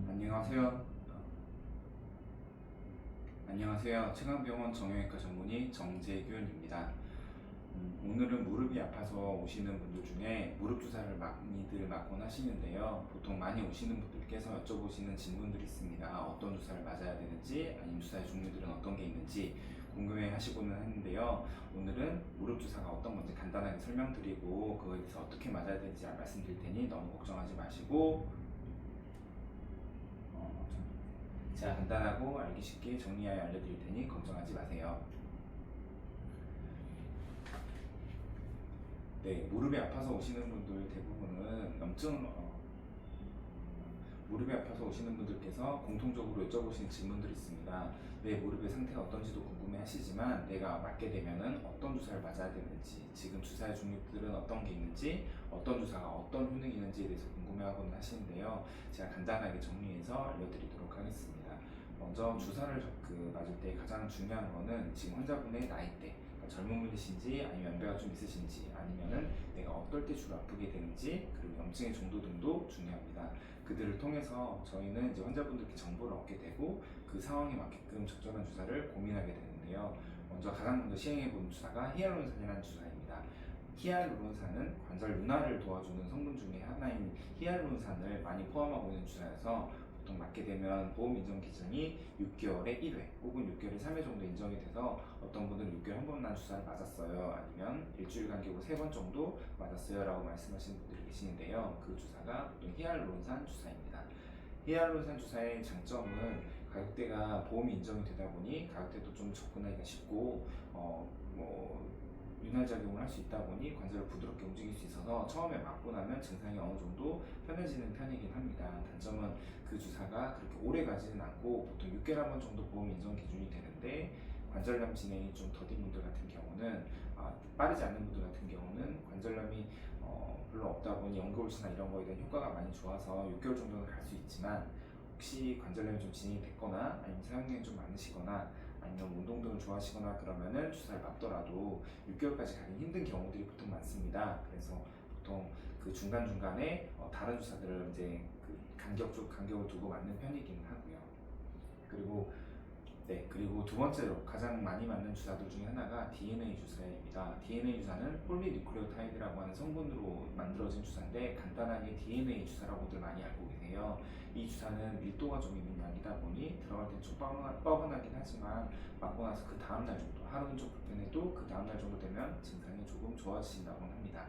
안녕하세요. 안녕하세요. 최강병원 정형외과 전문의 정재균입니다. 오늘은 무릎이 아파서 오시는 분들 중에 무릎 주사를 많이들 맞곤 하시는데요. 보통 많이 오시는 분들께서 여쭤보시는 질문들이 있습니다. 어떤 주사를 맞아야 되는지, 아니면 주사의 종류들은 어떤 게 있는지 궁금해 하시고는 하는데요. 오늘은 무릎 주사가 어떤 건지 간단하게 설명드리고 그거에 대해서 어떻게 맞아야 되는지 말씀드릴 테니 너무 걱정하지 마시고 제가 간단하고 알기 쉽게 정리하여 알려드릴 테니 걱정하지 마세요. 네, 무릎이 아파서 오시는 분들 대부분은 무릎이 아파서 오시는 분들께서 공통적으로 여쭤보시는 질문들이 있습니다. 내 무릎의 상태가 어떤지도 궁금해 하시지만 내가 맞게 되면은 어떤 주사를 맞아야 되는지, 지금 주사의 종류들은 어떤 게 있는지, 어떤 주사가 어떤 효능이 있는지에 대해서 궁금해하고는 하시는데요. 제가 간단하게 정리해서 알려드리도록 하겠습니다. 먼저 주사를 맞을 때 가장 중요한 거는 지금 환자분의 나이대, 그러니까 젊은 분이신지 아니면 연배가 좀 있으신지, 아니면은 내가 어떨 때 주로 아프게 되는지, 그리고 염증의 정도 등도 중요합니다. 그들을 통해서 저희는 이제 환자분들께 정보를 얻게 되고 그 상황에 맞게끔 적절한 주사를 고민하게 되는데요. 가장 먼저 시행해보는 주사가 히알루론산이라는 주사입니다. 히알루론산은 관절 윤활을 도와주는 성분 중에 하나인 히알루론산을 많이 포함하고 있는 주사여서 보통 맞게 되면 보험 인정 기준이 6개월에 1회 혹은 6개월에 3회 정도 인정이 돼서 어떤 분들은 6개월에 한 번만 주사를 맞았어요, 아니면 일주일 간격으로 3번 정도 맞았어요 라고 말씀하시는 분들이 계시는데요. 그 주사가 보통 히알루론산 주사입니다. 히알루론산 주사의 장점은 가격대가 보험이 인정이 되다 보니 가격대도 좀 접근하기가 쉽고 윤활작용을 할 수 있다 보니 관절을 부드럽게 움직일 수 있어서 처음에 맞고 나면 증상이 어느 정도 편해지는 편이긴 합니다. 단점은 그 주사가 그렇게 오래 가지는 않고 보통 6개월 한 번 정도 보험 인정 기준이 되는데, 관절염 진행이 좀 더딘 분들 같은 경우는 빠르지 않는 분들 같은 경우는 관절염이 별로 없다 보니 연골수나 이런 거에 대한 효과가 많이 좋아서 6개월 정도는 갈 수 있지만, 혹시 관절염이 좀 진행이 됐거나 아니면 사용량이 좀 많으시거나 아니면 운동 등을 좋아하시거나 그러면은 주사를 맞더라도 6개월까지 가기 힘든 경우들이 보통 많습니다. 그래서 보통 그 중간중간에 다른 주사들을 이제 그 간격을 두고 맞는 편이긴 하고요. 그리고 두 번째로 가장 많이 맞는 주사들 중에 하나가 DNA 주사입니다. DNA 주사는 폴리뉴클레오타이드라고 하는 성분으로 만들어진 주사인데, 간단하게 DNA 주사라고들 많이 알고 계세요. 이 주사는 밀도가 좀 있는 약이다 보니 들어갈 때 좀 뻐근하긴 하지만 맞고 나서 그 다음날 정도, 하루는 좀 불편해도 그 다음날 정도 되면 증상이 조금 좋아지신다고 합니다.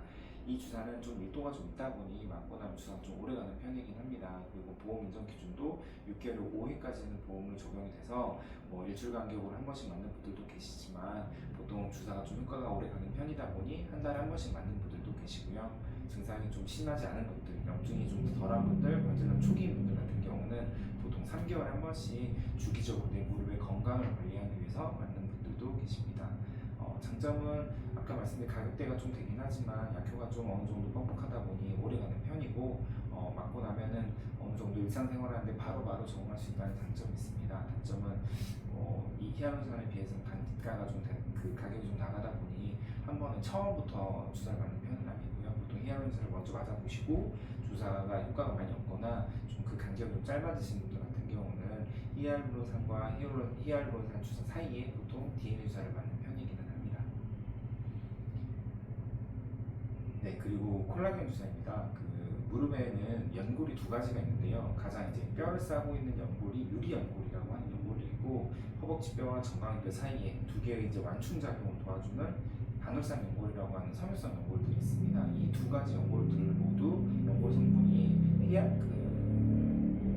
이 주사는 좀 밀도가 좀 있다 보니 맞고 나면 주사가 좀 오래가는 편이긴 합니다. 그리고 보험 인정 기준도 6개월 5회까지는 보험을 적용이 돼서 일주일 간격으로 한 번씩 맞는 분들도 계시지만, 보통 주사가 좀 효과가 오래 가는 편이다 보니 한 달에 한 번씩 맞는 분들도 계시고요. 증상이 좀 심하지 않은 분들, 염증이 좀 덜한 분들, 관절염 초기인 분들 같은 경우는 보통 3개월에 한 번씩 주기적으로 내 무릎의 건강을 관리하기 위해서 맞는 분들도 계십니다. 장점은 아까 말씀드린 가격대가 좀 되긴 하지만 약효가 좀 어느 정도 뻑뻑하다 보니 오래가는 편이고, 맞고 나면은 어느 정도 일상생활하는데 바로바로 적응할 수 있다는 장점이 있습니다. 단점은 이 히알루론산에 비해서는 단가가 그 가격이 좀 나가다 보니 한 번에 처음부터 주사를 맞는 편은 아니고요. 보통 히알루론산을 먼저 맞아보시고 주사가 효과가 많이 없거나 좀 그 간격이 좀 짧아지신 분들 같은 경우는 히알루론산과 히알루론산 주사 사이에 보통 DNA 주사를 맞는 편이기는 합니다. 네, 그리고 콜라겐 주사입니다. 무릎에는 연골이 두 가지가 있는데요. 가장 이제 뼈를 싸고 있는 연골이 유리연골이라고 하는 연골이 있고, 허벅지뼈와 정강이뼈 사이에 두 개의 이제 완충작용을 도와주는 반월상 연골이라고 하는 섬유성 연골들이 있습니다. 이 두 가지 연골들 모두 연골 성분이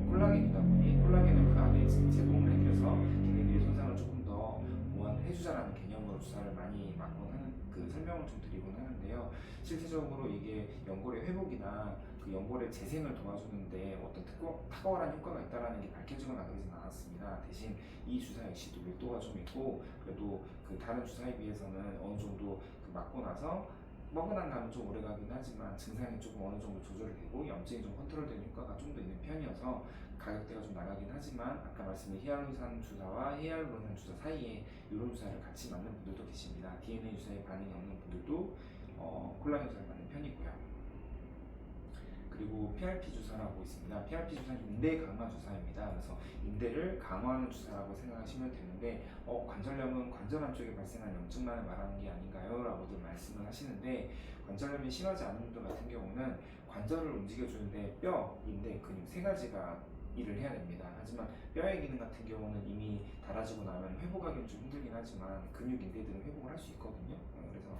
콜라겐이다 보니 콜라겐을 그 안에 제공을 해드려서 걔네들의 손상을 조금 더 보완해주자라는 개념으로 주사를 많이 맞곤 하는, 설명을 좀 드리곤 하는데요. 실질적으로 이게 연골의 회복이나 그 연골의 재생을 도와주는데 어떤 탁월한 효과가 있다는 게 밝혀지거나 그러지는 않았습니다. 대신 이 주사 역시도 밀도가 좀 있고, 그래도 그 다른 주사에 비해서는 어느 정도 맞고 나서 뻐근한 감은 좀 오래 가긴 하지만 증상이 조금 어느 정도 조절이 되고 염증이 좀 컨트롤되는 효과가 좀 더 있는 편이어서 가격대가 좀 나가긴 하지만 아까 말씀드린 히알루론산 주사와 히알루론산 주사 사이에 이런 주사를 같이 맞는 분들도 계십니다. DNA 주사에 반응이 없는 분들도 콜라겐 주사를 맞는 편이고요. 그리고 PRP 주사라고 있습니다. PRP 주사는 인대 강화 주사입니다. 그래서 인대를 강화하는 주사라고 생각하시면 되는데 관절염은 관절 안쪽에 발생한 염증만을 말하는 게 아닌가요? 라고들 말씀을 하시는데 관절염이 심하지 않은 분들 같은 경우는 관절을 움직여주는데 뼈, 인대, 근육 세 가지가 일을 해야 됩니다. 하지만 뼈의 기능 같은 경우는 이미 닳아지고 나면 회복하기는 좀 힘들긴 하지만 근육, 인대들은 회복을 할 수 있거든요. 그래서